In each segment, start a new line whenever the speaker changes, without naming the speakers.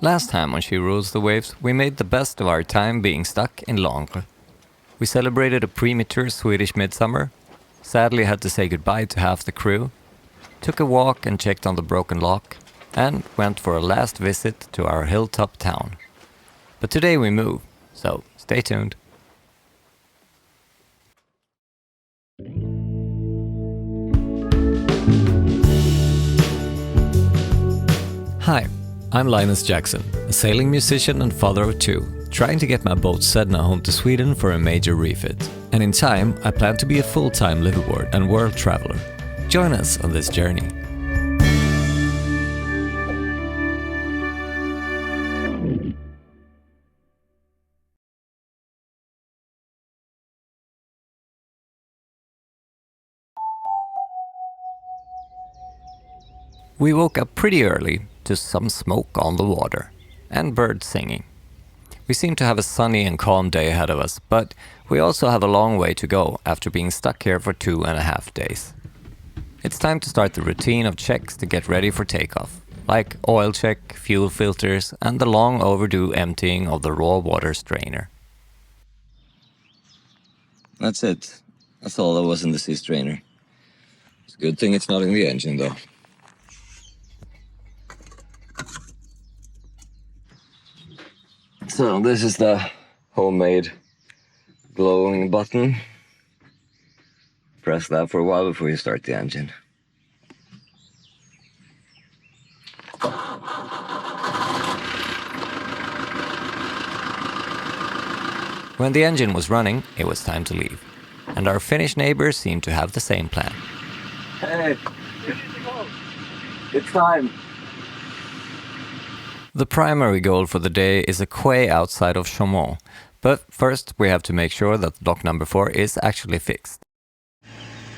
Last time on She Rules the Waves, we made the best of our time being stuck in Langres. We celebrated a premature Swedish midsummer, sadly had to say goodbye to half the crew, took a walk and checked on the broken lock, and went for a last visit to our hilltop town. But today we move, so stay tuned. Hi, I'm Linus Jackson, a sailing musician and father of two, trying to get my boat Sedna home to Sweden for a major refit. And in time, I plan to be a full-time liveaboard and world traveler. Join us on this journey. We woke up pretty early to some smoke on the water and birds singing. We seem to have a sunny and calm day ahead of us, but we also have a long way to go after being stuck here for 2.5 days. It's time to start the routine of checks to get ready for takeoff, like oil check, fuel filters, and the long overdue emptying of the raw water strainer.
That's it. That's all there was in the sea strainer. It's a good thing it's not in the engine, though. So this is the homemade glowing button. Press that for a while before you start the engine.
When the engine was running, it was time to leave. And our Finnish neighbors seemed to have the same plan.
Hey, it's time.
The primary goal for the day is a quay outside of Chaumont, but first we have to make sure that dock number 4 is actually fixed.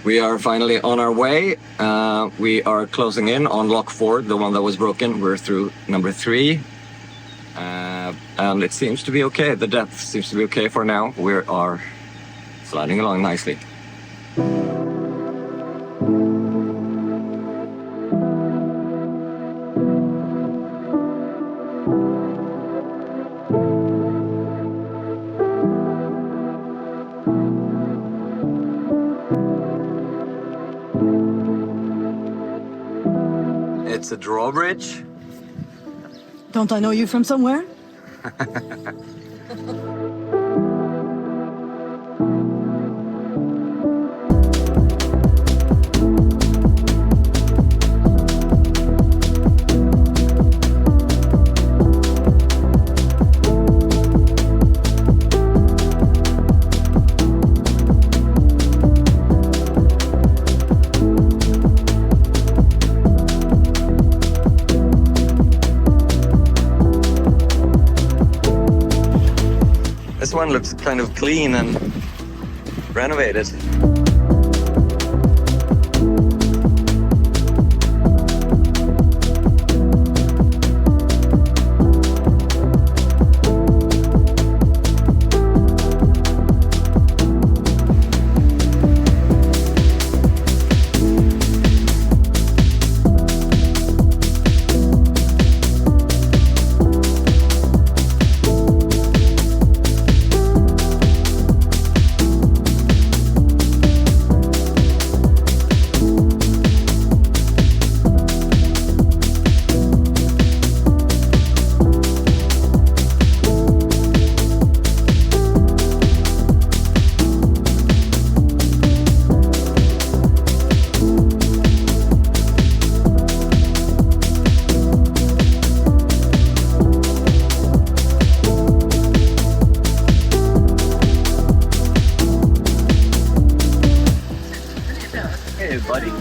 We are finally on our way. We are closing in on lock 4, the one that was broken. We're through number 3. And it seems to be okay. The depth seems to be okay for now. We are sliding along nicely. It's a drawbridge.
Don't I know you from somewhere?
This one looks kind of clean and renovated. Hey, buddy.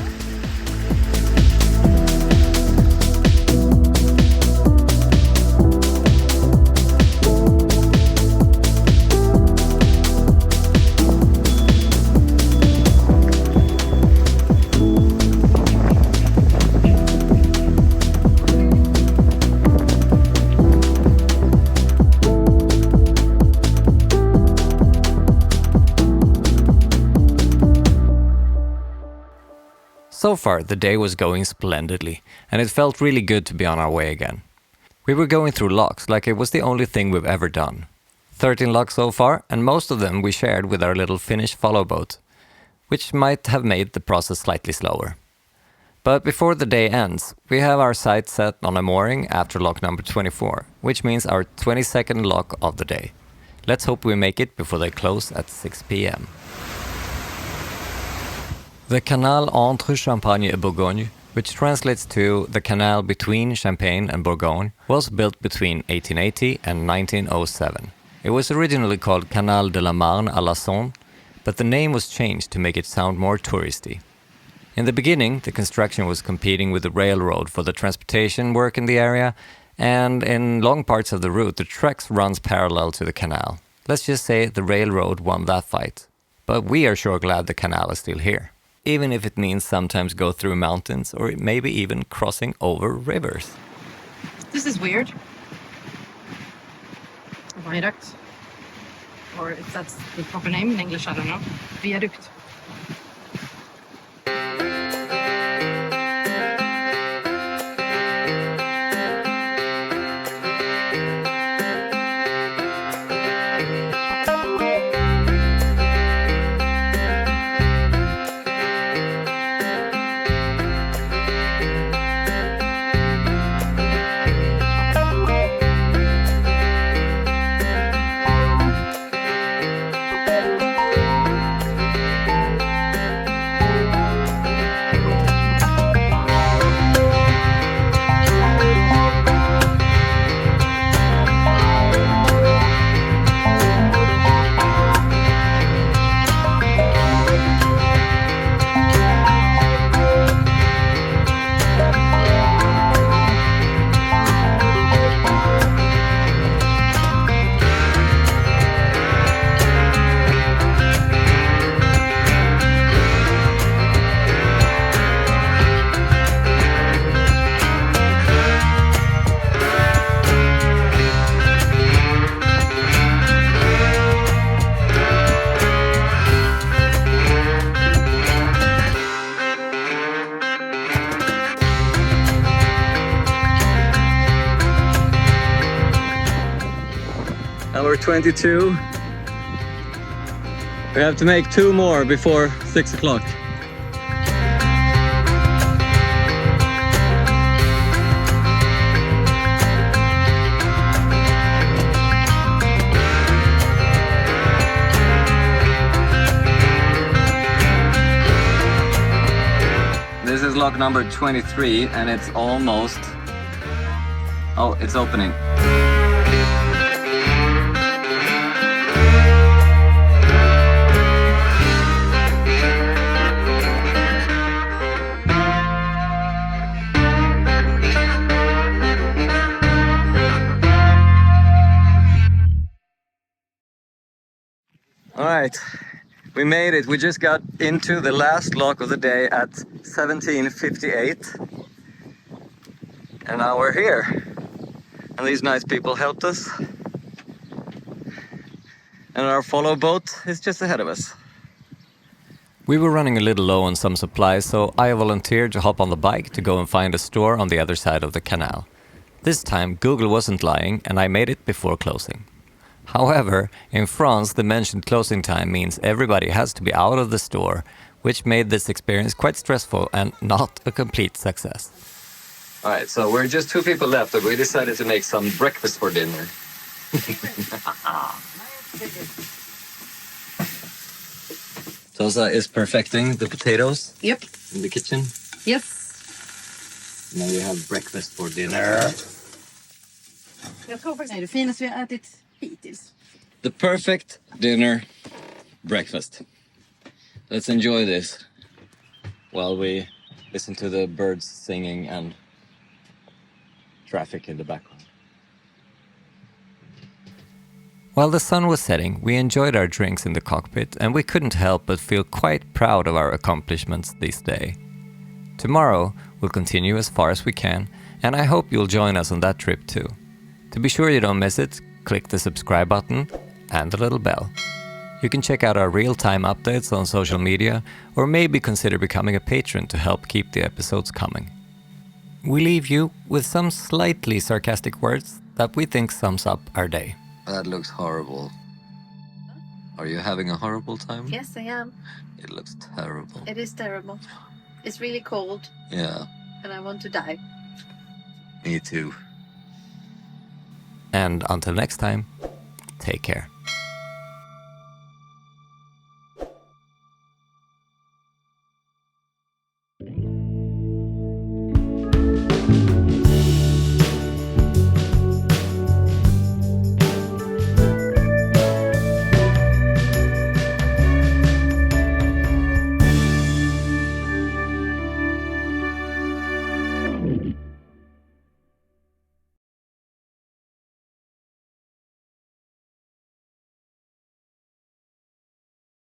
So far, the day was going splendidly, and it felt really good to be on our way again. We were going through locks like it was the only thing we've ever done. 13 locks so far, and most of them we shared with our little Finnish follow boat, which might have made the process slightly slower. But before the day ends, we have our sights set on a mooring after lock number 24, which means our 22nd lock of the day. Let's hope we make it before they close at 6 p.m. The Canal entre Champagne et Bourgogne, which translates to the canal between Champagne and Bourgogne, was built between 1880 and 1907. It was originally called Canal de la Marne à la Saône, but the name was changed to make it sound more touristy. In the beginning, the construction was competing with the railroad for the transportation work in the area, and in long parts of the route, the tracks runs parallel to the canal. Let's just say the railroad won that fight. But we are sure glad the canal is still here, even if it means sometimes go through mountains or maybe even crossing over rivers.
This is weird. Viaduct. Or if that's the proper name in English, I don't know. Viaduct.
Hour 22. We have to make 2 more before 6 o'clock. This is lock number 23 and it's almost... Oh, it's opening. All right, we made it. We just got into the last lock of the day at 17:58. And now we're here. And these nice people helped us. And our follow boat is just ahead of us.
We were running a little low on some supplies, so I volunteered to hop on the bike to go and find a store on the other side of the canal. This time, Google wasn't lying, and I made it before closing. However, in France, the mentioned closing time means everybody has to be out of the store, which made this experience quite stressful and not a complete success.
All right, so we're just 2 people left, but we decided to make some breakfast for dinner. Tosa is perfecting the potatoes.
Yep.
In the kitchen.
Yes.
Now you have breakfast for dinner.
Jag tror faktiskt det är det finaste vi har ätit hittills.
The perfect dinner breakfast. Let's enjoy this while we listen to the birds singing and traffic in the background.
While the sun was setting, we enjoyed our drinks in the cockpit, and we couldn't help but feel quite proud of our accomplishments this day. Tomorrow, we'll continue as far as we can, and I hope you'll join us on that trip too. To be sure you don't miss it, click the subscribe button and the little bell. You can check out our real-time updates on social media, or maybe consider becoming a patron to help keep the episodes coming. we leave you with some slightly sarcastic words that we think sums up our day.
That looks horrible. Are you having a horrible time?
Yes, I am.
It looks terrible.
It is terrible. It's really cold.
Yeah.
And I want to die.
Me too.
And until next time, take care.